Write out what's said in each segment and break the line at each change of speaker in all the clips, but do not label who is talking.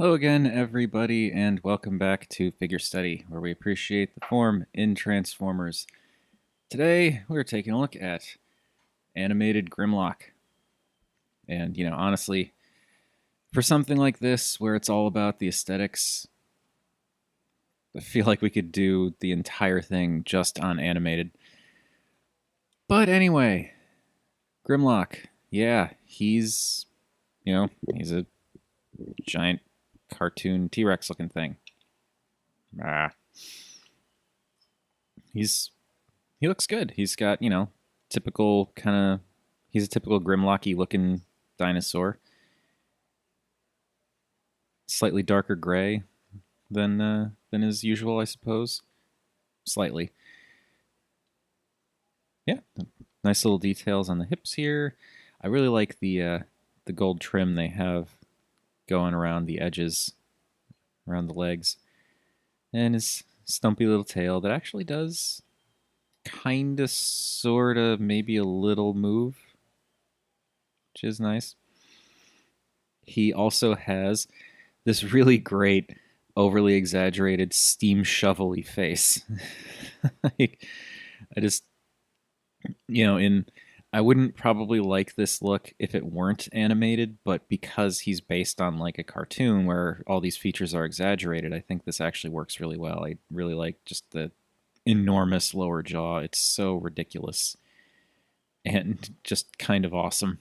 Hello again, everybody, and welcome back to Figure Study, where we appreciate the form in Transformers. Today, we're taking a look at animated Grimlock. And, honestly, for something like this, where it's all about the aesthetics, I feel like we could do the entire thing just on animated. But anyway, Grimlock, yeah, he's a giant cartoon T-Rex looking thing. Ah. He looks good. He's got, typical kind of. He's a typical Grimlocky looking dinosaur. Slightly darker gray than is usual, I suppose. Slightly. Yeah, nice little details on the hips here. I really like the gold trim they have going around the edges, around the legs, and his stumpy little tail that actually does kind of, sort of, maybe a little move, which is nice. He also has this really great, overly exaggerated steam shovel-y face. like, I just, in I wouldn't probably like this look if it weren't animated, but because he's based on like a cartoon where all these features are exaggerated, I think this actually works really well. I really like just the enormous lower jaw. It's so ridiculous and just kind of awesome.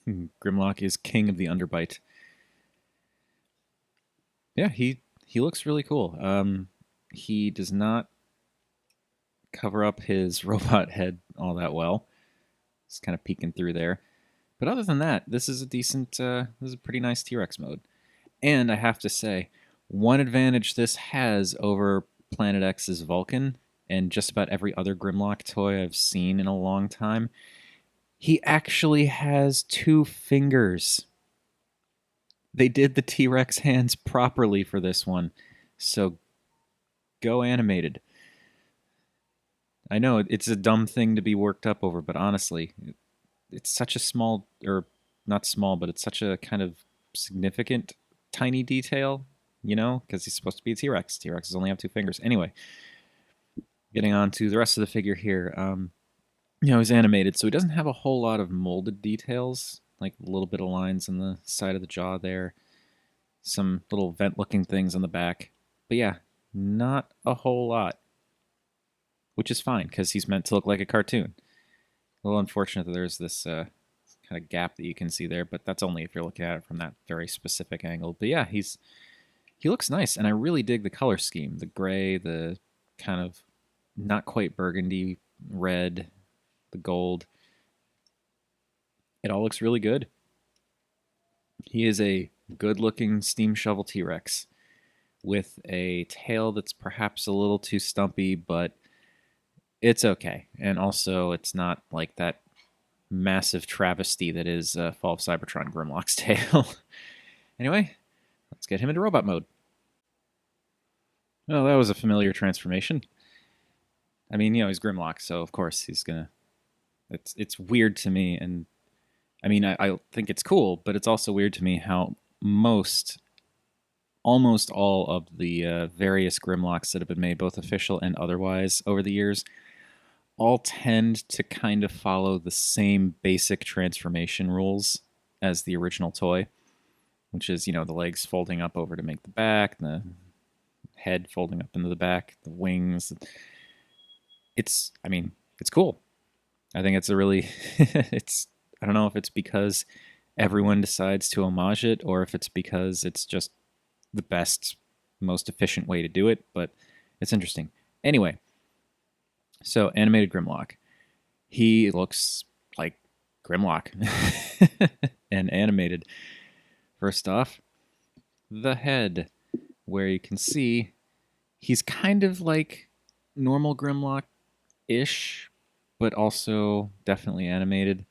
Grimlock is king of the underbite. Yeah, he looks really cool. He does not cover up his robot head all that well. It's kind of peeking through there. But other than that, this is a decent, this is a pretty nice T-Rex mode. And I have to say, one advantage this has over Planet X's Vulcan and just about every other Grimlock toy I've seen in a long time, he actually has two fingers. They did the T-Rex hands properly for this one. So go animated. I know it's a dumb thing to be worked up over, but honestly, it's such a small, or not small, but it's such a kind of significant tiny detail, because he's supposed to be a T-Rex. T-Rexes only have two fingers. Anyway, getting on to the rest of the figure here. He's animated, so he doesn't have a whole lot of molded details, like a little bit of lines on the side of the jaw there, some little vent-looking things on the back. But yeah, not a whole lot, which is fine because he's meant to look like a cartoon. A little unfortunate that there's this kind of gap that you can see there, but that's only if you're looking at it from that very specific angle. But yeah, he looks nice, and I really dig the color scheme. The gray, the kind of not quite burgundy red, the gold. It all looks really good. He is a good-looking steam shovel T-Rex with a tail that's perhaps a little too stumpy, but it's okay. And also, it's not like that massive travesty that is Fall of Cybertron Grimlock's tail. Anyway, let's get him into robot mode. Oh, that was a familiar transformation. I mean, he's Grimlock, so of course he's gonna. It's weird to me, and I mean, I think it's cool, but it's also weird to me how almost all of the various Grimlocks that have been made, both official and otherwise, over the years, all tend to kind of follow the same basic transformation rules as the original toy, which is, the legs folding up over to make the back, the head folding up into the back, the wings. It's cool. I think it's a really, I don't know if it's because everyone decides to homage it or if it's because it's just the best, most efficient way to do it, but it's interesting. Anyway, so animated Grimlock. He looks like Grimlock and animated. First off, the head, where you can see he's kind of like normal Grimlock-ish, but also definitely animated.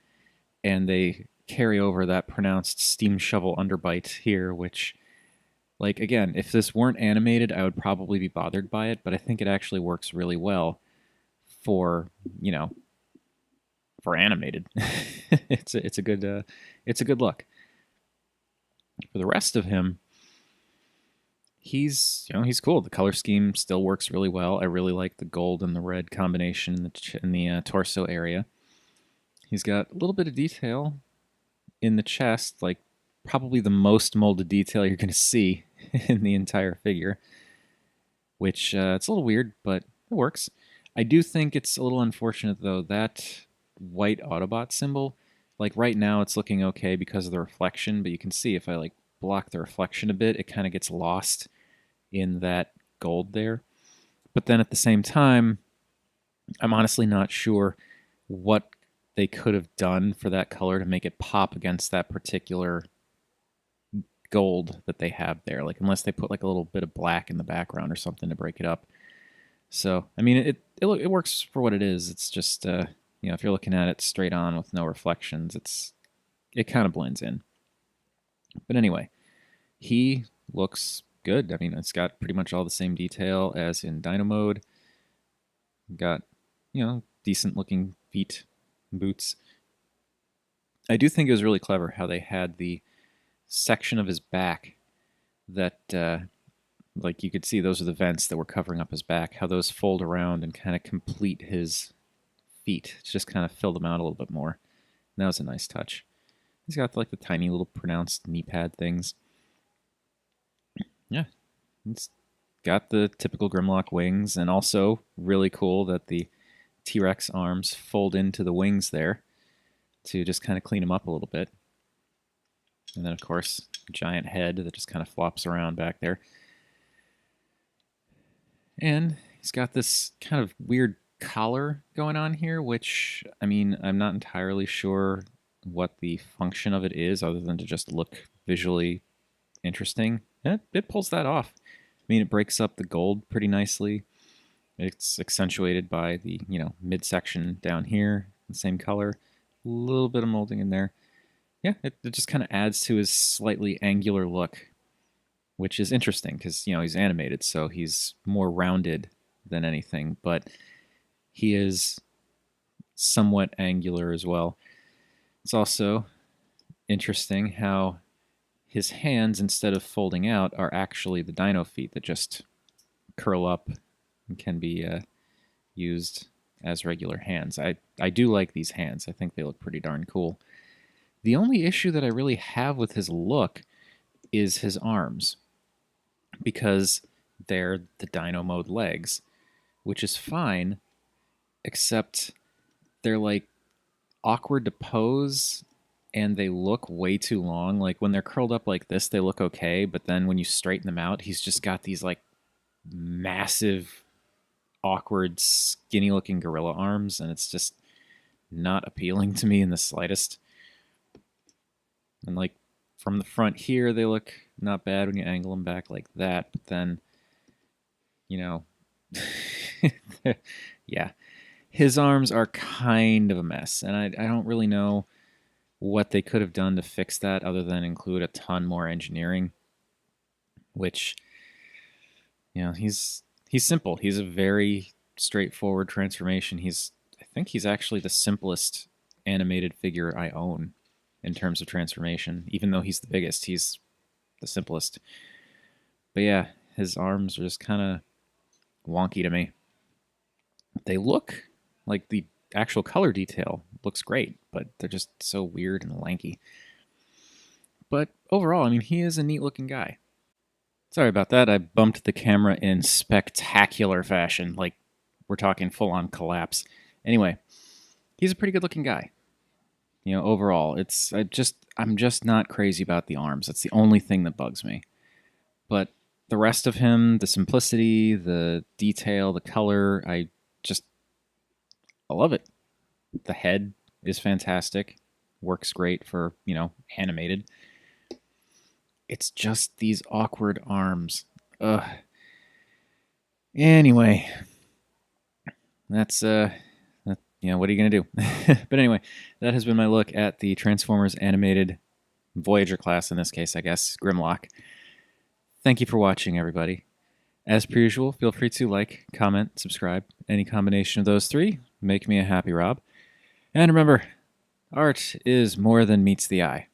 And they carry over that pronounced steam shovel underbite here, which, like, again, if this weren't animated, I would probably be bothered by it, but I think it actually works really well for, for animated. It's a good look. For the rest of him, he's cool. The color scheme still works really well. I really like the gold and the red combination in the torso area. He's got a little bit of detail in the chest, like probably the most molded detail you're going to see in the entire figure, which it's a little weird, but it works. I do think it's a little unfortunate, though, that white Autobot symbol, like right now it's looking okay because of the reflection, but you can see if I like block the reflection a bit, it kind of gets lost in that gold there. But then at the same time, I'm honestly not sure what they could have done for that color to make it pop against that particular gold that they have there. Like, unless they put like a little bit of black in the background or something to break it up. So, I mean, it works for what it is. It's just, if you're looking at it straight on with no reflections, it kind of blends in. But anyway, he looks good. I mean, it's got pretty much all the same detail as in Dino mode. Got, decent looking feet, boots. I do think it was really clever how they had the section of his back that, like you could see those are the vents that were covering up his back, how those fold around and kind of complete his feet. It's just kind of filled them out a little bit more. And that was a nice touch. He's got like the tiny little pronounced knee pad things. Yeah, it's got the typical Grimlock wings, and also really cool that the T-Rex arms fold into the wings there to just kind of clean them up a little bit. And then, of course, giant head that just kind of flops around back there. And he's got this kind of weird collar going on here, which, I mean, I'm not entirely sure what the function of it is other than to just look visually interesting. And it pulls that off. I mean, it breaks up the gold pretty nicely. It's accentuated by the, midsection down here, the same color. A little bit of molding in there. Yeah, it just kind of adds to his slightly angular look, which is interesting because, he's animated, so he's more rounded than anything, but he is somewhat angular as well. It's also interesting how his hands, instead of folding out, are actually the dino feet that just curl up and can be used as regular hands. I do like these hands. I think they look pretty darn cool. The only issue that I really have with his look is his arms, because they're the dino mode legs, which is fine, except they're like awkward to pose and they look way too long. Like when they're curled up like this, they look okay, but then when you straighten them out, he's just got these like massive, awkward, skinny looking gorilla arms, and it's just not appealing to me in the slightest. And like from the front here, they look not bad when you angle them back like that, but then, yeah, his arms are kind of a mess, and I don't really know what they could have done to fix that other than include a ton more engineering, which, he's simple. He's a very straightforward transformation. I think he's actually the simplest animated figure I own in terms of transformation. Even though he's the biggest, he's the simplest. But yeah, his arms are just kind of wonky to me. They look like the actual color detail looks great, but they're just so weird and lanky. But overall, I mean, he is a neat looking guy. Sorry about that. I bumped the camera in spectacular fashion. Like, we're talking full on collapse. Anyway, he's a pretty good looking guy. Overall, I'm just not crazy about the arms. That's the only thing that bugs me. But the rest of him, the simplicity, the detail, the color, I love it. The head is fantastic. Works great for, animated. It's just these awkward arms. Ugh. Anyway, that's what are you going to do? But anyway, that has been my look at the Transformers animated Voyager class, in this case, I guess, Grimlock. Thank you for watching, everybody. As per usual, feel free to like, comment, subscribe. Any combination of those three, make me a happy Rob. And remember, art is more than meets the eye.